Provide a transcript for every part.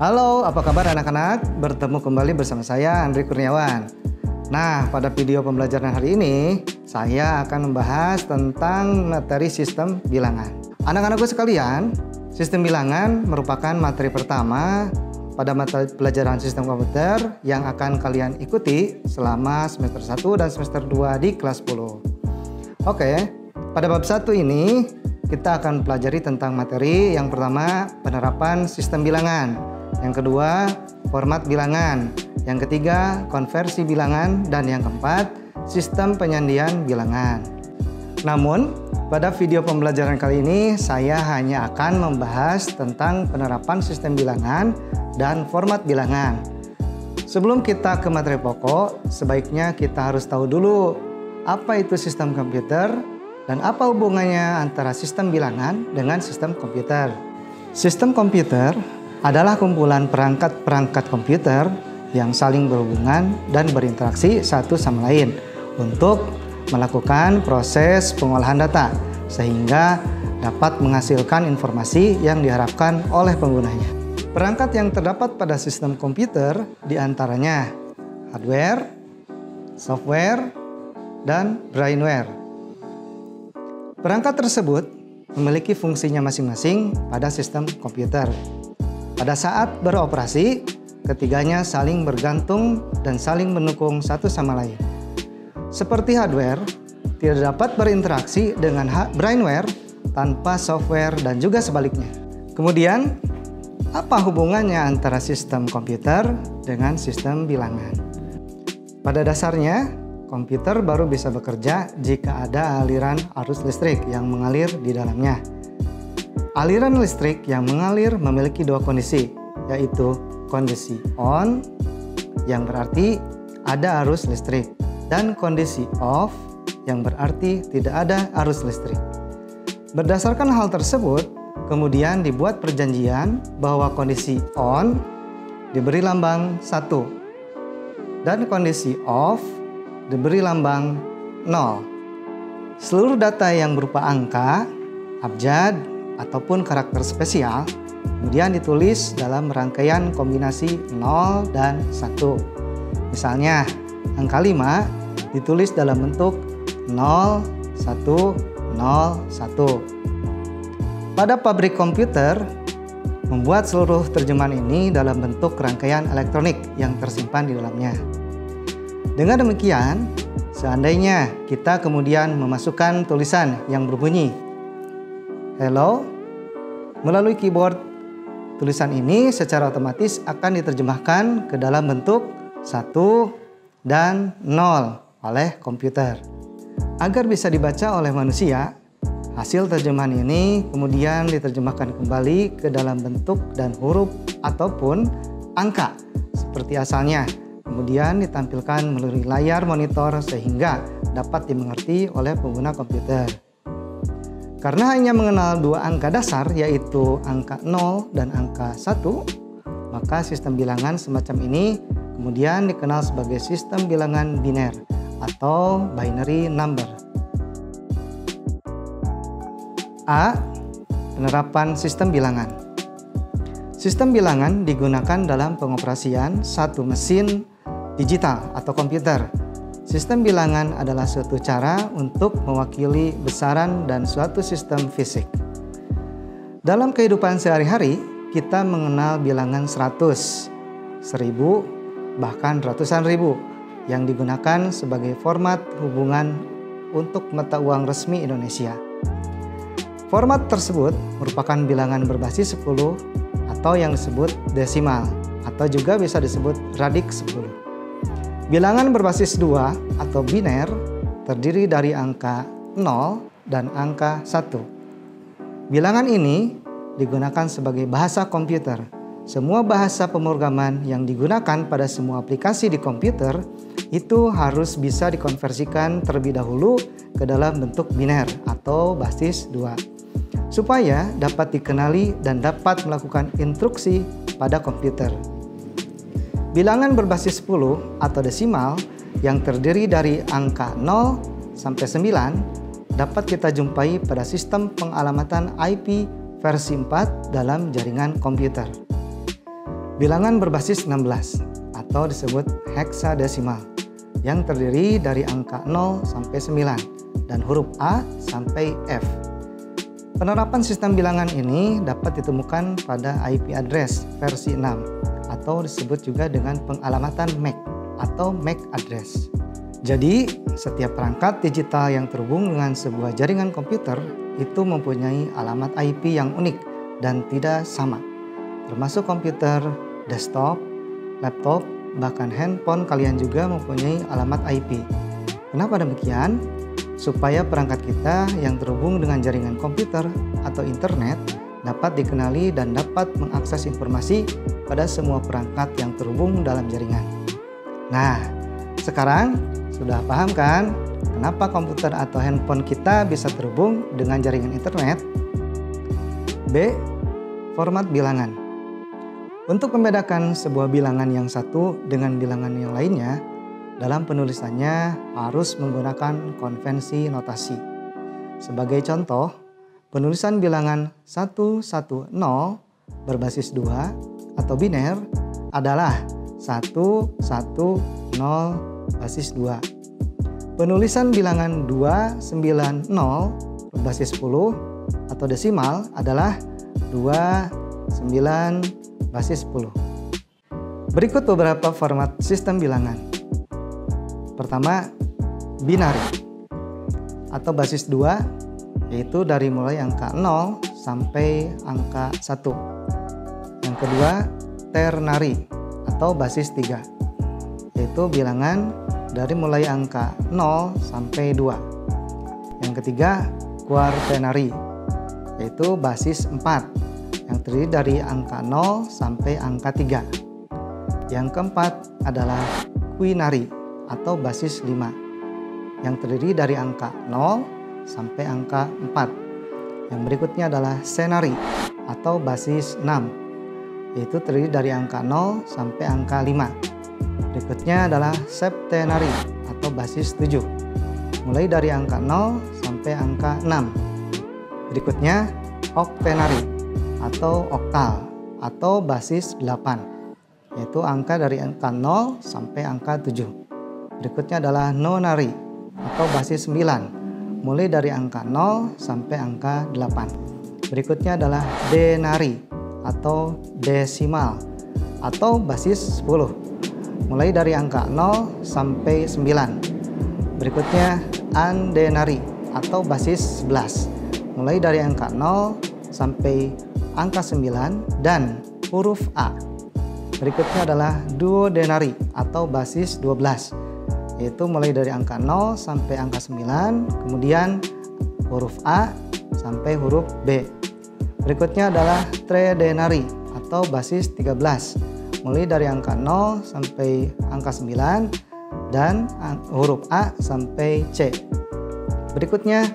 Halo, apa kabar anak-anak? Bertemu kembali bersama saya, Andri Kurniawan. Nah, pada video pembelajaran hari ini, saya akan membahas tentang materi sistem bilangan. Anak-anakku sekalian, sistem bilangan merupakan materi pertama pada mata pelajaran sistem komputer yang akan kalian ikuti selama semester 1 dan semester 2 di kelas 10. Oke, pada bab 1 ini, kita akan pelajari tentang materi yang pertama, penerapan sistem bilangan. Yang kedua, format bilangan. Yang ketiga, konversi bilangan. Dan yang keempat, sistem penyandian bilangan. Namun, pada video pembelajaran kali ini, saya hanya akan membahas tentang penerapan sistem bilangan dan format bilangan. Sebelum kita ke materi pokok, sebaiknya kita harus tahu dulu apa itu sistem komputer dan apa hubungannya antara sistem bilangan dengan sistem komputer. Sistem komputer adalah kumpulan perangkat-perangkat komputer yang saling berhubungan dan berinteraksi satu sama lain untuk melakukan proses pengolahan data sehingga dapat menghasilkan informasi yang diharapkan oleh penggunanya. Perangkat yang terdapat pada sistem komputer diantaranya hardware, software, dan brainware. Perangkat tersebut memiliki fungsinya masing-masing pada sistem komputer. Pada saat beroperasi, ketiganya saling bergantung dan saling mendukung satu sama lain. Seperti hardware, tidak dapat berinteraksi dengan brainware tanpa software dan juga sebaliknya. Kemudian, apa hubungannya antara sistem komputer dengan sistem bilangan? Pada dasarnya, komputer baru bisa bekerja jika ada aliran arus listrik yang mengalir di dalamnya. Aliran listrik yang mengalir memiliki dua kondisi, yaitu kondisi on, yang berarti ada arus listrik, dan kondisi off, yang berarti tidak ada arus listrik. Berdasarkan hal tersebut, kemudian dibuat perjanjian bahwa kondisi on diberi lambang 1, dan kondisi off diberi lambang 0. Seluruh data yang berupa angka, abjad, ataupun karakter spesial kemudian ditulis dalam rangkaian kombinasi 0 dan 1. Misalnya, angka 5 ditulis dalam bentuk 0, 1, 0, 1. Pada pabrik komputer, membuat seluruh terjemahan ini dalam bentuk rangkaian elektronik yang tersimpan di dalamnya. Dengan demikian, seandainya kita kemudian memasukkan tulisan yang berbunyi hello, melalui keyboard, tulisan ini secara otomatis akan diterjemahkan ke dalam bentuk 1 dan 0 oleh komputer. Agar bisa dibaca oleh manusia, hasil terjemahan ini kemudian diterjemahkan kembali ke dalam bentuk dan huruf ataupun angka seperti asalnya. Kemudian ditampilkan melalui layar monitor sehingga dapat dimengerti oleh pengguna komputer. Karena hanya mengenal dua angka dasar, yaitu angka 0 dan angka 1, maka sistem bilangan semacam ini kemudian dikenal sebagai sistem bilangan biner atau binary number. A. Penerapan sistem bilangan. Sistem bilangan digunakan dalam pengoperasian satu mesin digital atau komputer. Sistem bilangan adalah suatu cara untuk mewakili besaran dan suatu sistem fisik. Dalam kehidupan sehari-hari, kita mengenal bilangan 100, 1000, bahkan ratusan ribu yang digunakan sebagai format hubungan untuk mata uang resmi Indonesia. Format tersebut merupakan bilangan berbasis 10 atau yang disebut desimal atau juga bisa disebut radik 10. Bilangan berbasis 2 atau biner terdiri dari angka 0 dan angka 1. Bilangan ini digunakan sebagai bahasa komputer. Semua bahasa pemrograman yang digunakan pada semua aplikasi di komputer itu harus bisa dikonversikan terlebih dahulu ke dalam bentuk biner atau basis 2 supaya dapat dikenali dan dapat melakukan instruksi pada komputer. Bilangan berbasis 10 atau desimal yang terdiri dari angka 0, sampai 9 dapat kita jumpai pada sistem pengalamatan IP versi 4 dalam jaringan komputer. Bilangan berbasis 16 atau disebut heksadesimal yang terdiri dari angka 0 sampai 9 dan huruf A sampai F. Penerapan sistem bilangan ini dapat ditemukan pada IP address versi 6 atau disebut juga dengan pengalamatan MAC atau MAC address. Jadi, setiap perangkat digital yang terhubung dengan sebuah jaringan komputer itu mempunyai alamat IP yang unik dan tidak sama, termasuk komputer, desktop, laptop, bahkan handphone kalian juga mempunyai alamat IP. Kenapa demikian? Supaya perangkat kita yang terhubung dengan jaringan komputer atau internet dapat dikenali dan dapat mengakses informasi pada semua perangkat yang terhubung dalam jaringan. Nah, sekarang sudah paham kan kenapa komputer atau handphone kita bisa terhubung dengan jaringan internet? B. Format bilangan. Untuk membedakan sebuah bilangan yang satu dengan bilangan yang lainnya, dalam penulisannya harus menggunakan konvensi notasi. Sebagai contoh, penulisan bilangan 110 berbasis 2 atau biner adalah 110 basis 2. Penulisan bilangan 290 berbasis 10 atau desimal adalah 29 basis 10. Berikut beberapa format sistem bilangan. Pertama, binary atau basis 2, yaitu dari mulai angka 0 sampai angka 1. Yang kedua, ternary atau basis 3, yaitu bilangan dari mulai angka 0 sampai 2. Yang ketiga, quaternary, yaitu basis 4 yang terdiri dari angka 0 sampai angka 3. Yang keempat adalah quinary atau basis 5 yang terdiri dari angka 0 sampai angka 4. Yang berikutnya adalah senary atau basis 6, yaitu terdiri dari angka 0 sampai angka 5. Berikutnya adalah septenary atau basis 7, mulai dari angka 0 sampai angka 6. Berikutnya octenary atau oktal atau basis 8, yaitu angka dari angka 0 sampai angka 7. Berikutnya adalah nonary atau basis 9, mulai dari angka 0 sampai angka 8. Berikutnya adalah denary atau desimal atau basis 10, mulai dari angka 0 sampai 9. Berikutnya undenary atau basis 11, mulai dari angka 0 sampai angka 9 dan huruf A. Berikutnya adalah duodenary atau basis 12, yaitu mulai dari angka 0 sampai angka 9, kemudian huruf A sampai huruf B. Berikutnya adalah tridenary atau basis 13, mulai dari angka 0 sampai angka 9 dan huruf A sampai C. Berikutnya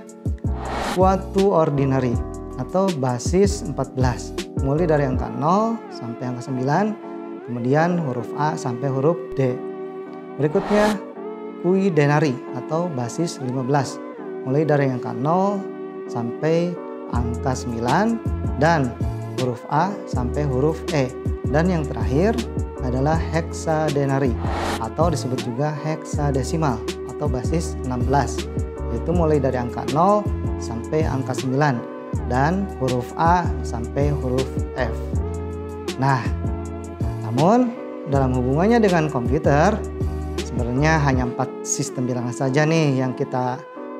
quatuordinary atau basis 14, mulai dari angka 0 sampai angka 9, kemudian huruf A sampai huruf D. Berikutnya quidenary atau basis 15, mulai dari angka 0 sampai angka 9 dan huruf A sampai huruf E. Dan yang terakhir adalah hexadenary atau disebut juga heksadesimal atau basis 16, yaitu mulai dari angka 0 sampai angka 9 dan huruf A sampai huruf F. Nah, namun dalam hubungannya dengan komputer, sebenarnya hanya 4 sistem bilangan saja nih yang kita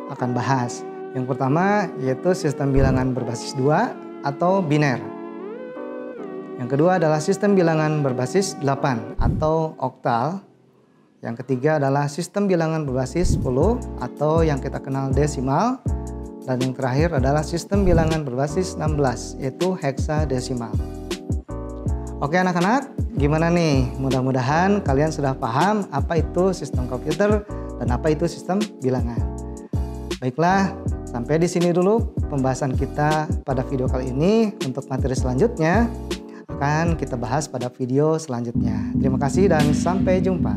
akan bahas. Yang pertama yaitu sistem bilangan berbasis 2 atau biner. Yang kedua adalah sistem bilangan berbasis 8 atau oktal. Yang ketiga adalah sistem bilangan berbasis 10 atau yang kita kenal desimal. Dan yang terakhir adalah sistem bilangan berbasis 16 yaitu heksadesimal. Oke anak-anak, gimana nih? Mudah-mudahan kalian sudah paham apa itu sistem komputer dan apa itu sistem bilangan. Baiklah, sampai di sini dulu pembahasan kita pada video kali ini. Untuk materi selanjutnya akan kita bahas pada video selanjutnya. Terima kasih dan sampai jumpa.